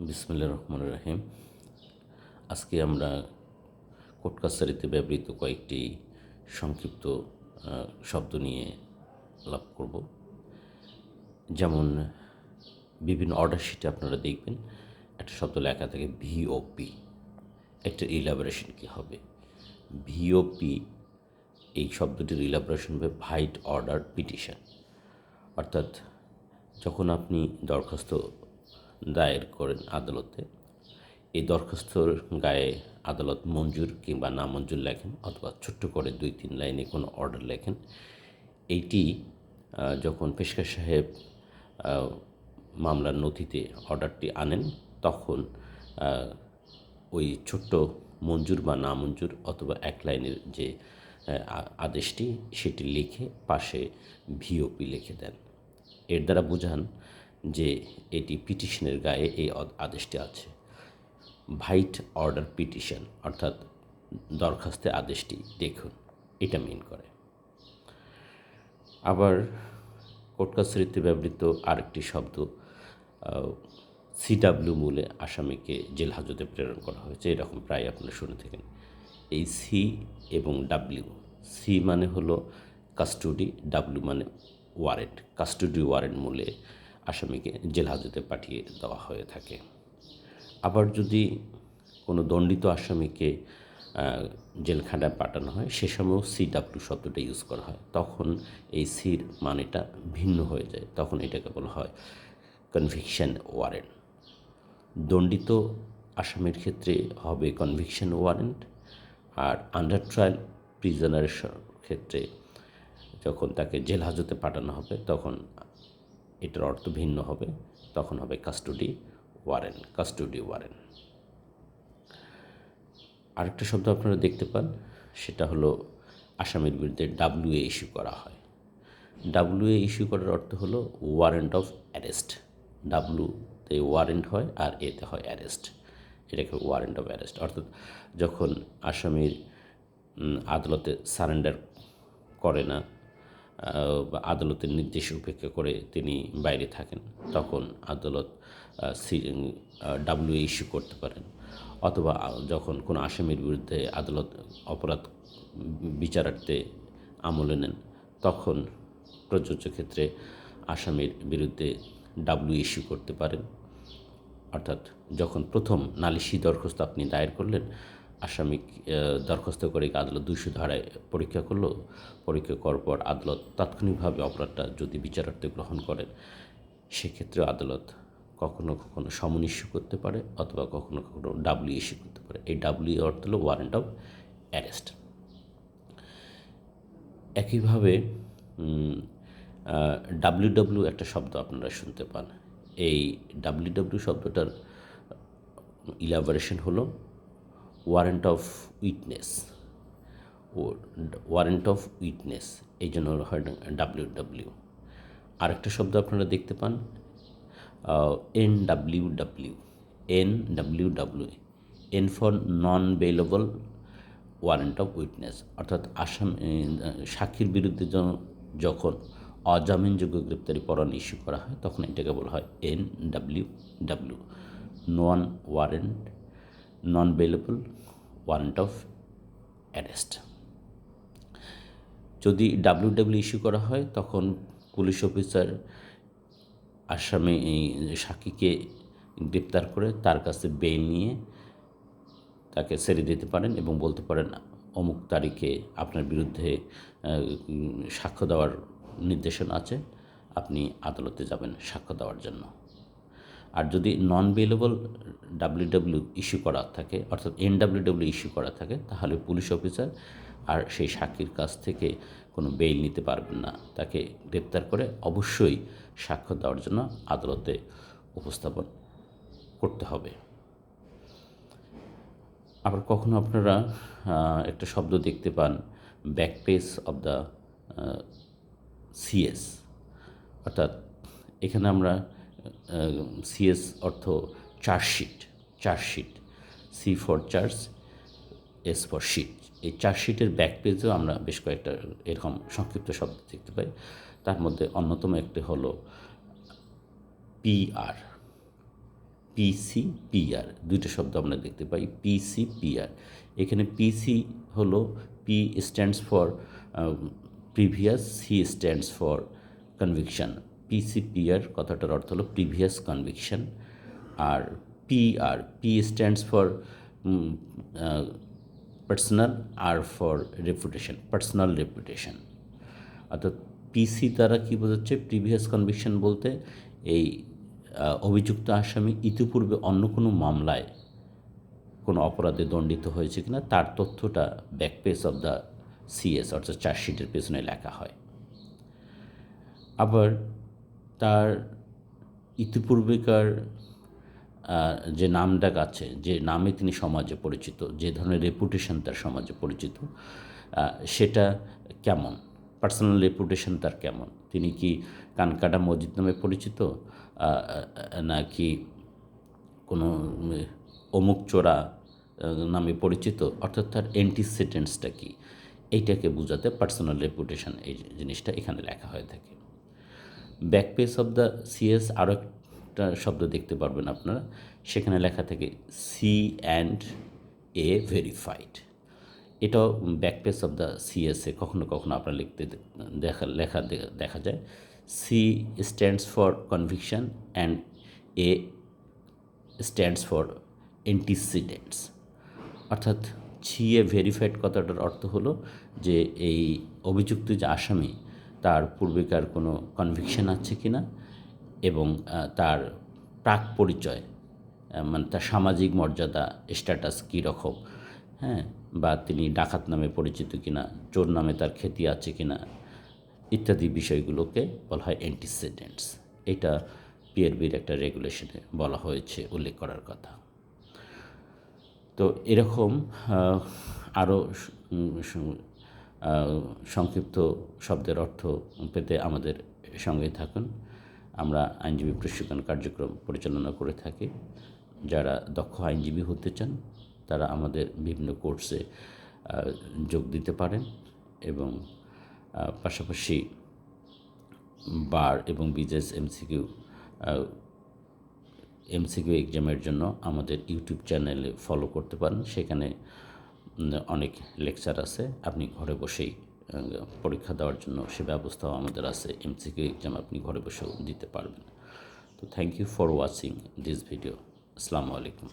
বিসমিল্লাহির রহমানির রহিম। আজকে আমরা কোর্ট কাছারিতে ব্যবহৃত কয়েকটি সংক্ষিপ্ত শব্দ নিয়ে আলাপ করব। যেমন বিভিন্ন অর্ডার শিটে আপনারা দেখবেন একটা শব্দ লেখা থাকে ভিওপি, একটা ইলাবোরেশন কী হবে? ভিওপি এই শব্দটির ইলাবোরেশন হবে ভাইট অর্ডার পিটিশন। অর্থাৎ যখন আপনি দরখাস্ত দায়ের করেন আদালতে, এই দরখাস্তর গায়ে আদালত মঞ্জুর কিংবা নামঞ্জুর লেখেন অথবা ছোট্ট করে 2-3 লাইনে কোনো অর্ডার লেখেন। এইটি যখন পেশকার সাহেব মামলার নথিতে অর্ডারটি আনেন, তখন ওই ছোট্ট মঞ্জুর বা নামঞ্জুর অথবা 1 লাইনের যে আদেশটি সেটি লিখে পাশে ভিওপি লিখে দেন। এর দ্বারা বোঝান যে এটি পিটিশনের গায়ে এই আদেশটি আছে। ভাইট অর্ডার পিটিশন অর্থাৎ দরখাস্তের আদেশটি দেখুন, এটা মিন করে। আবার কোর্ট কাছারিতে ব্যবহৃত আরেকটি শব্দ সিডাব্লিউ মূলে আসামিকে জেল হাজতে প্রেরণ করা হয়েছে, এরকম প্রায় আপনারা শুনে থাকেন। এই সি এবং ডাব্লিউ, সি মানে হলো কাস্টডি, ডাব্লিউ মানে ওয়ারেন্ট। কাস্টডি ওয়ারেন্ট মূলে আসামিকে জেল হাজতে পাঠিয়ে দেওয়া হয়ে থাকে। আবার যদি কোনো দণ্ডিত আসামিকে জেলখানায় পাঠানো হয়, সে সময়ও সিডাব্লিউ শব্দটা ইউজ করা হয়। তখন এই সির মানেটা ভিন্ন হয়ে যায়, তখন এটাকে বলা হয় কনভিকশন ওয়ারেন্ট। দণ্ডিত আসামির ক্ষেত্রে হবে কনভিকশন ওয়ারেন্ট, আর আন্ডার ট্রায়াল প্রিজনারের ক্ষেত্রে যখন তাকে জেল হাজতে পাঠানো হবে তখন এটার অর্থ ভিন্ন হবে, তখন হবে কাস্টডি ওয়ারেন্ট। Custody warrant. আরেকটা শব্দ আপনারা দেখতে পান, সেটা হলো আসামির বিরুদ্ধে ডাব্লিউএ ইস্যু করা হয়। ডাব্লিউএ ইস্যু করার অর্থ হলো ওয়ারেন্ট অফ অ্যারেস্ট। ডাব্লিউতে ওয়ারেন্ট হয় আর এতে হয় অ্যারেস্ট, এটাকে ওয়ারেন্ট অফ অ্যারেস্ট। অর্থাৎ যখন আসামির আদালতে সারেন্ডার করে না বা আদালতের নির্দেশ উপেক্ষা করে তিনি বাইরে থাকেন, তখন আদালত ডাব্লিউএ ইস্যু করতে পারেন। অথবা যখন কোনো আসামির বিরুদ্ধে আদালত অপরাধ বিচারার্থে আমলে নেন, তখন প্রযোজ্য ক্ষেত্রে আসামির বিরুদ্ধে ডাব্লিউ ইস্যু করতে পারেন। অর্থাৎ যখন প্রথম নালিশি দরখাস্ত আপনি দায়ের করলেন, আসামি দরখাস্ত করে আদালত 200 ধারায় পরীক্ষা করলো, পরীক্ষা করার পর আদালত তাৎক্ষণিকভাবে অপরাধটা যদি বিচারার্থে গ্রহণ করেন, সেক্ষেত্রে আদালত কখনো কখনো সমন ইস্যু করতে পারে অথবা কখনো কখনো ডাব্লিউ ইস্যু করতে পারে। এই ডাব্লিউ অর্থ হলো ওয়ারেন্ট অফ অ্যারেস্ট। একইভাবে ডাব্লিউ একটা শব্দ আপনারা শুনতে পান। এই ডাব্লিউ শব্দটার ইলাবোরেশন হলো warrant of witness. Warrant of witness, এই জন্য হয় ডাব্লিউ। আরেকটা শব্দ আপনারা দেখতে পান NWW, N for non bailable warrant of witness. অর্থাৎ সাক্ষীর বিরুদ্ধে যখন অজামিনযোগ্য গ্রেপ্তারি পরোয়ানা ইস্যু করা হয়, তখন এটাকে বলা হয় NWW, non bailable warrant of arrest. যদি ডাব্লিউ ইস্যু করা হয়, তখন পুলিশ অফিসার সাক্ষীকে গ্রেপ্তার করে তার কাছে বেইল নিয়ে তাকে ছেড়ে দিতে পারেন এবং বলতে পারেন অমুক তারিখে আপনার বিরুদ্ধে সাক্ষ্য দেওয়ার নির্দেশনা আছে, আপনি আদালতে যাবেন সাক্ষ্য দেওয়ার জন্য। আর যদি নন বেলেবল ডাব্লিউ ইস্যু করা থাকে, অর্থাৎ NWW ইস্যু করা থাকে, তাহলে পুলিশ অফিসার আর সেই সাক্ষীর কাছ থেকে কোনো বেইল নিতে পারবেন না, তাকে গ্রেপ্তার করে অবশ্যই সাক্ষ্য দেওয়ার জন্য আদালতে উপস্থাপন করতে হবে। আবার কখনো আপনারা একটা শব্দ দেখতে পান back page of the CS. অর্থাৎ এখানে আমরা সিএস অর্থ chargesheet, C for charge, S for sheet. এই চার্জশিটের ব্যাক পেজেও আমরা বেশ কয়েকটা এরকম সংক্ষিপ্ত শব্দ দেখতে পাই। তার মধ্যে অন্যতম একটি হলো PR। পিসি পিআর দুইটা শব্দ আমরা দেখতে পাই, পিসি পিআর। এখানে পিসি হলো P stands for previous, C stands for conviction. PC PR কথাটার অর্থ হলো প্রিভিয়াস কনভিকশন। আর PR, P stands for personal, R for reputation, personal reputation. অর্থাৎ পিসি দ্বারা কী বোঝাচ্ছে, প্রিভিয়াস কনভিকশন বলতে এই অভিযুক্ত আসামি ইতিপূর্বে অন্য কোনো মামলায় কোনো অপরাধে দণ্ডিত হয়েছে কিনা তার তথ্যটা back page of the CS অর্থাৎ চার্জশিটের পেছনে লেখা হয়। আবার তার ইতিপূর্বেকার যে নামডাক আছে, যে নামে তিনি সমাজে পরিচিত, যে ধরনের রেপুটেশন তার সমাজে পরিচিত, সেটা কেমন, পার্সোনাল রেপুটেশন তার কেমন, তিনি কি কানকাটা মসজিদ নামে পরিচিত, নাকি কোনো অমুক চোরা নামে পরিচিত, অর্থাৎ তার অ্যান্টিসিডেন্টসটা কী, এইটাকে বোঝাতে পার্সোনাল রেপুটেশন এই জিনিসটা এখানে লেখা হয়ে থাকে। Back page of the CS আরও একটা শব্দ দেখতে পারবেন আপনারা, সেখানে লেখা থাকে সি অ্যান্ড এ ভেরিফাইড। এটাও ব্যাক পেজ অফ দ্য সিএসে কখনো কখনো আপনার লিখতে দেখা যায়। C stands for conviction and A stands for antecedents. অর্থাৎ ছিয়ে ভেরিফাইড কথাটার অর্থ হলো যে এই অভিযুক্ত যে আসামি তার পূর্বেকার কোনো কনভিকশন আছে কি না, এবং তার প্রাক পরিচয়, মানে তার সামাজিক মর্যাদা স্ট্যাটাস কী রকম, হ্যাঁ, বা তিনি ডাকাত নামে পরিচিত কিনা, চোর নামে তার খ্যাতি আছে কিনা, ইত্যাদি বিষয়গুলোকে বলা হয় অ্যান্টিসিডেন্টস। এটা পিআরবির একটা রেগুলেশনে বলা হয়েছে, উল্লেখ করার কথা। তো এরকম আরও সংক্ষিপ্ত শব্দের অর্থ পেতে আমাদের সঙ্গে থাকুন। আমরা আইনজীবী প্রশিক্ষণ কার্যক্রম পরিচালনা করে থাকি। যারা দক্ষ আইনজীবী হতে চান তারা আমাদের বিভিন্ন কোর্সে যোগ দিতে পারেন, এবং পাশাপাশি বার এবং বিজেস এমসিকিউ এক্সামের জন্য আমাদের ইউটিউব চ্যানেলে ফলো করতে পারেন। সেখানে অনেক লেকচার আছে, আপনি ঘরে বসেই পরীক্ষা দেওয়ার জন্য সে ব্যবস্থাও আমাদের আছে। এমসিকিউ এক্সাম আপনি ঘরে বসেও দিতে পারবেন। তো thank you for watching this video. আসসালামু আলাইকুম।